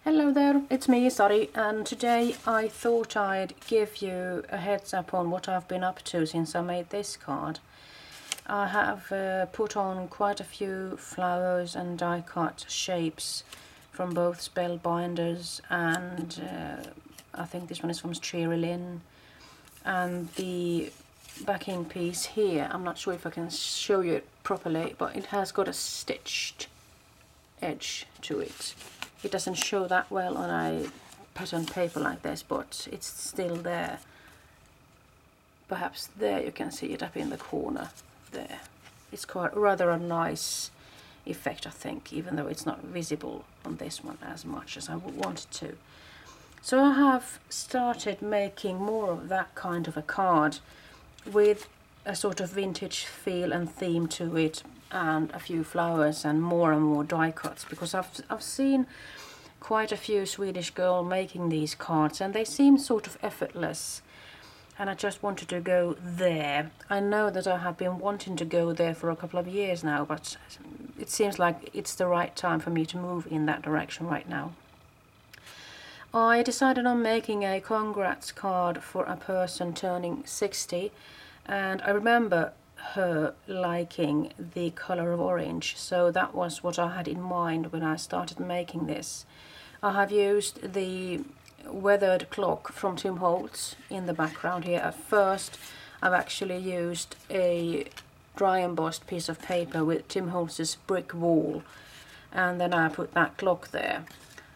Hello there, it's me, Sari, and today I thought I'd give you a heads up on what I've been up to since I made this card. I have put on quite a few flowers and die cut shapes from both Spellbinders and I think this one is from Cherry Lynn. And the backing piece here, I'm not sure if I can show you it properly, but it has got a stitched edge to it. It doesn't show that well on a pattern paper like this, but it's still there. Perhaps there you can see it up in the corner there. It's quite rather a nice effect, I think, even though it's not visible on this one as much as I would want it to. So I have started making more of that kind of a card with a sort of vintage feel and theme to it, and a few flowers and more die cuts, because I've seen quite a few Swedish girls making these cards and they seem sort of effortless, and I just wanted to go there. I know that I have been wanting to go there for a couple of years now, but it seems like it's the right time for me to move in that direction right now. I decided on making a congrats card for a person turning 60, and I remember her liking the color of orange, so that was what I had in mind when I started making this. I have used the weathered clock from Tim Holtz in the background here. At first I've actually used a dry embossed piece of paper with Tim Holtz's brick wall, and then I put that clock there.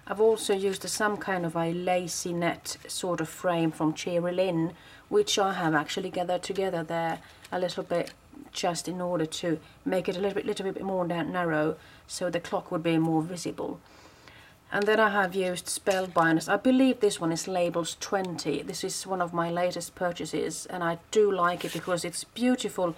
I've also used some kind of a lacy net sort of frame from Cherry Lynn, which I have actually gathered together there a little bit, just in order to make it a little bit more narrow, so the clock would be more visible. And then I have used Spellbinders. I believe this one is labeled 20. This is one of my latest purchases, and I do like it because it's beautiful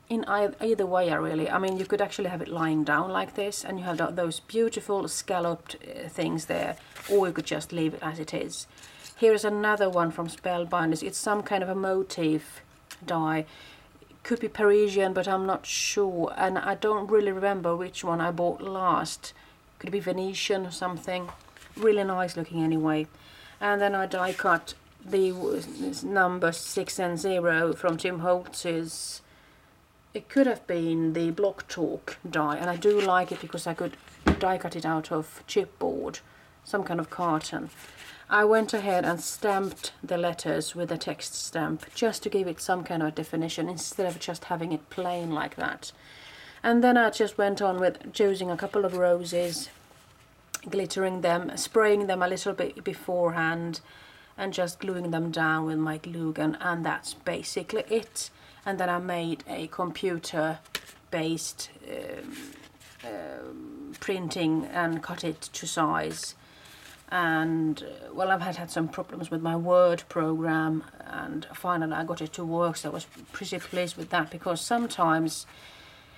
in either way. I mean, you could actually have it lying down like this, and you have those beautiful scalloped things there, or you could just leave it as it is. Here is another one from Spellbinders. It's some kind of a motif die. Could be Parisian, but I'm not sure, and I don't really remember which one I bought last. Could be Venetian or something. Really nice looking anyway. And then I die cut the number 6 and 0 from Tim Holtz's. It could have been the Block Talk die, and I do like it because I could die cut it out of chipboard, some kind of carton. I went ahead and stamped the letters with a text stamp, just to give it some kind of definition instead of just having it plain like that. And then I just went on with choosing a couple of roses, glittering them, spraying them a little bit beforehand, and just gluing them down with my glue gun, and that's basically it. And then I made a computer-based printing and cut it to size. And well, I've had some problems with my Word program, and finally I got it to work, so I was pretty pleased with that, because sometimes,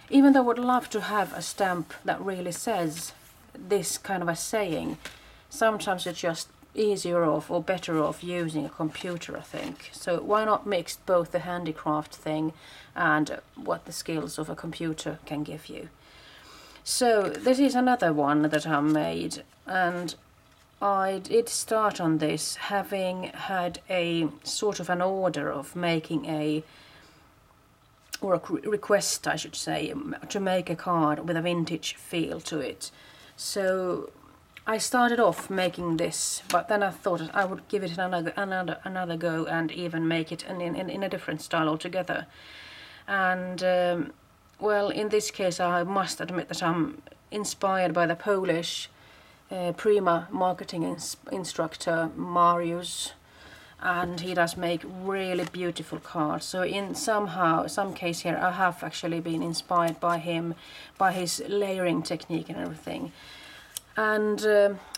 even though I would love to have a stamp that really says this kind of a saying, sometimes it's just easier off or better off using a computer, I think. So why not mix both the handicraft thing and what the skills of a computer can give you. So this is another one that I made, and I did start on this having had a sort of an order of making or a request, I should say, to make a card with a vintage feel to it. So I started off making this, but then I thought I would give it another go and even make it in a different style altogether. And well, in this case I must admit that I'm inspired by the Polish Prima marketing instructor Mariusz, and he does make really beautiful cards. So in some case here I have actually been inspired by him, by his layering technique and everything. And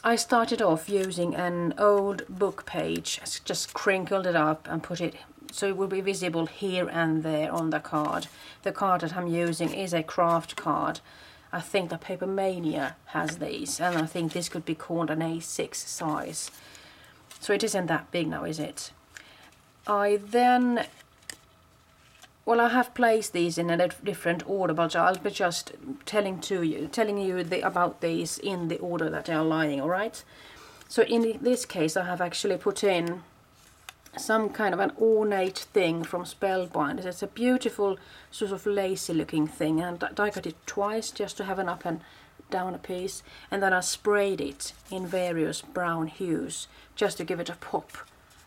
I started off using an old book page, just crinkled it up and put it so it will be visible here and there on the card. The card that I'm using is a craft card. I think that Paper Mania has these, and I think this could be called an A6 size. So it isn't that big now, is it? I then well, I have placed these in a different order, but I'll be just telling you about these in the order that they are lying, alright? So in this case I have actually put in some kind of an ornate thing from Spellbinders. It's a beautiful sort of lacy looking thing, and I cut it twice just to have an up and down a piece, and then I sprayed it in various brown hues just to give it a pop.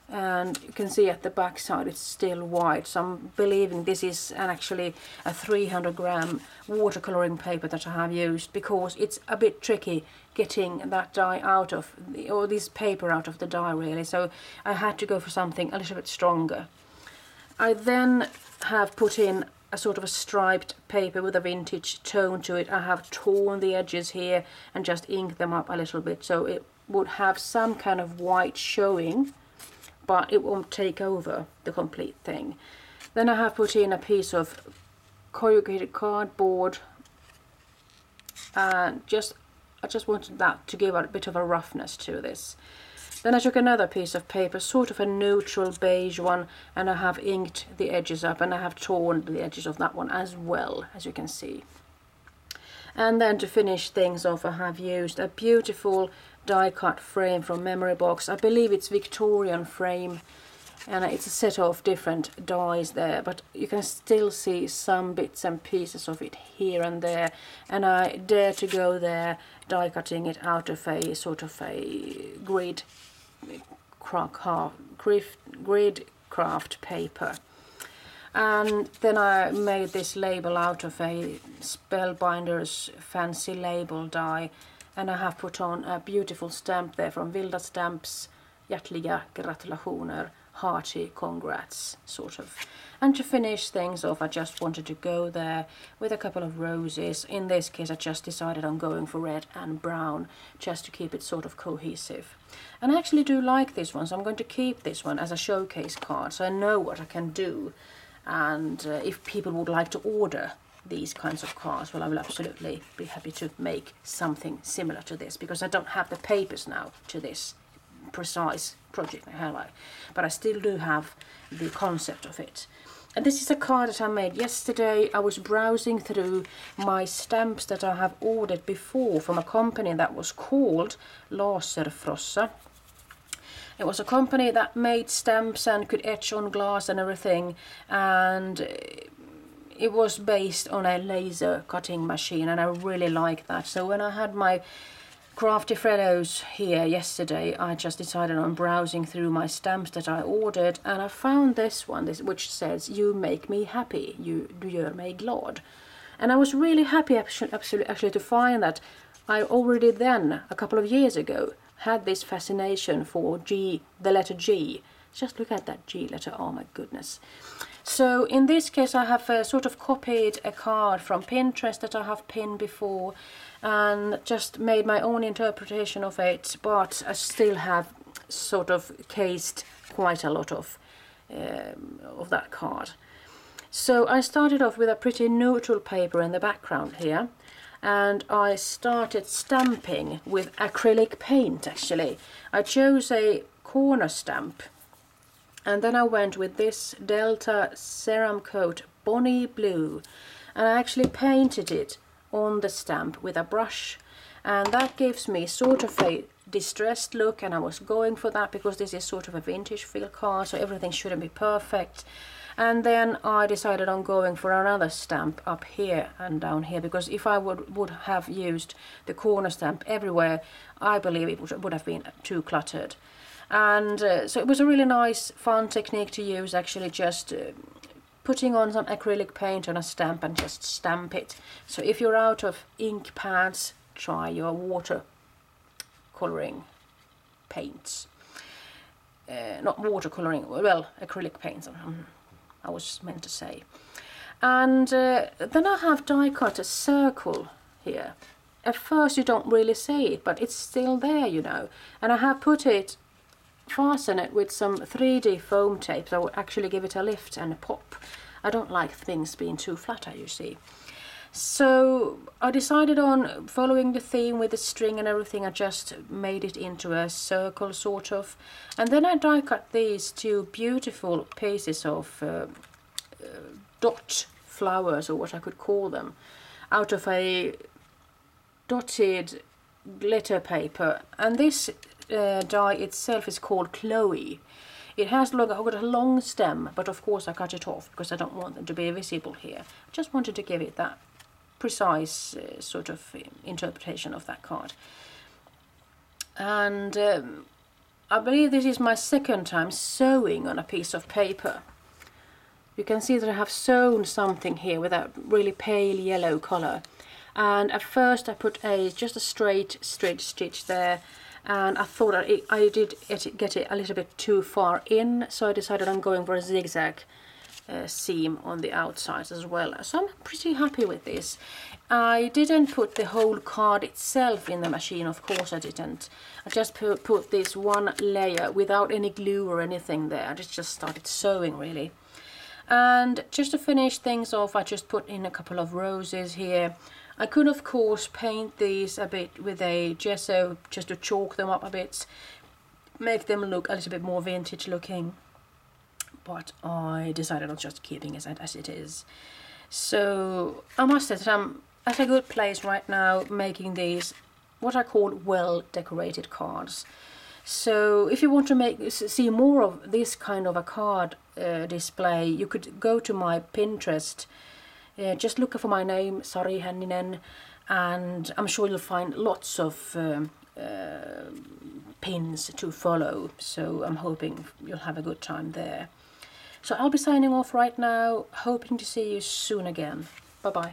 And you can see at the back side it's still white, so I'm believing this is actually a 300-gram watercoloring paper that I have used, because it's a bit tricky getting that dye out of, or this paper out of the dye really, so I had to go for something a little bit stronger. I then have put in a sort of a striped paper with a vintage tone to it. I have torn the edges here and just inked them up a little bit, so it would have some kind of white showing, but it won't take over the complete thing. Then I have put in a piece of corrugated cardboard, and I just wanted that to give a bit of a roughness to this. Then I took another piece of paper, sort of a neutral beige one, and I have inked the edges up, and I have torn the edges of that one as well, as you can see. And then to finish things off, I have used a beautiful die cut frame from Memory Box. I believe it's Victorian frame, and it's a set of different dies there, but you can still see some bits and pieces of it here and there, and I dare to go there die cutting it out of a sort of a grid craft paper. And then I made this label out of a Spellbinders fancy label die, and I have put on a beautiful stamp there from Vilda Stamps, hjärtliga gratulationer, hearty congrats, sort of. And to finish things off, I just wanted to go there with a couple of roses. In this case I just decided on going for red and brown, just to keep it sort of cohesive. And I actually do like this one, so I'm going to keep this one as a showcase card, so I know what I can do. And if people would like to order these kinds of cards, well, I will absolutely be happy to make something similar to this, because I don't have the papers now to this precise project, but I still do have the concept of it. And this is a card that I made yesterday. I was browsing through my stamps that I have ordered before from a company that was called Laserfrossa. It was a company that made stamps and could etch on glass and everything, and it was based on a laser cutting machine, and I really like that. So when I had my Crafty Fellows here yesterday, I just decided on browsing through my stamps that I ordered, and I found this one, which says, "You make me happy, du gör mig glad." And I was really happy actually to find that I already then, a couple of years ago, had this fascination for G, the letter G. Just look at that G letter, oh my goodness. So in this case I have sort of copied a card from Pinterest that I have pinned before, and just made my own interpretation of it, but I still have sort of cased quite a lot of that card. So I started off with a pretty neutral paper in the background here, and I started stamping with acrylic paint actually. I chose a corner stamp, and then I went with this Delta Ceramcoat Bonnie Blue, and I actually painted it on the stamp with a brush, and that gives me sort of a distressed look, and I was going for that because this is sort of a vintage feel card, so everything shouldn't be perfect. And then I decided on going for another stamp up here and down here, because if I would have used the corner stamp everywhere, I believe it would have been too cluttered. And so it was a really nice, fun technique to use, actually just putting on some acrylic paint on a stamp and just stamp it. So if you're out of ink pads, try your water coloring paints. Not watercoloring, well, acrylic paints, I was meant to say. And then I have die cut a circle here. At first you don't really see it, but it's still there, you know. And I have fastened it with some 3D foam tape that will actually give it a lift and a pop. I don't like things being too flatter, you see. So I decided on following the theme with the string and everything. I just made it into a circle sort of, and then I die cut these two beautiful pieces of dot flowers, or what I could call them, out of a dotted glitter paper. And this die itself is called Chloe. It has got a long stem, but of course I cut it off because I don't want them to be visible here. I just wanted to give it that precise sort of interpretation of that card. And I believe this is my second time sewing on a piece of paper. You can see that I have sewn something here with that really pale yellow color. And at first I put just a straight stitch there, and I thought I did get it a little bit too far in, so I decided I'm going for a zigzag seam on the outside as well. So I'm pretty happy with this. I didn't put the whole card itself in the machine, of course I didn't. I just put this one layer without any glue or anything there. I just started sewing really. And just to finish things off, I just put in a couple of roses here. I could of course paint these a bit with a gesso just to chalk them up a bit, make them look a little bit more vintage looking, but I decided on just keeping it as it is. So I must say that I'm at a good place right now making these what I call well decorated cards. So if you want to see more of this kind of a card display, you could go to my Pinterest. Just look for my name, Sari Hänninen, and I'm sure you'll find lots of pins to follow. So I'm hoping you'll have a good time there. So I'll be signing off right now, hoping to see you soon again. Bye bye.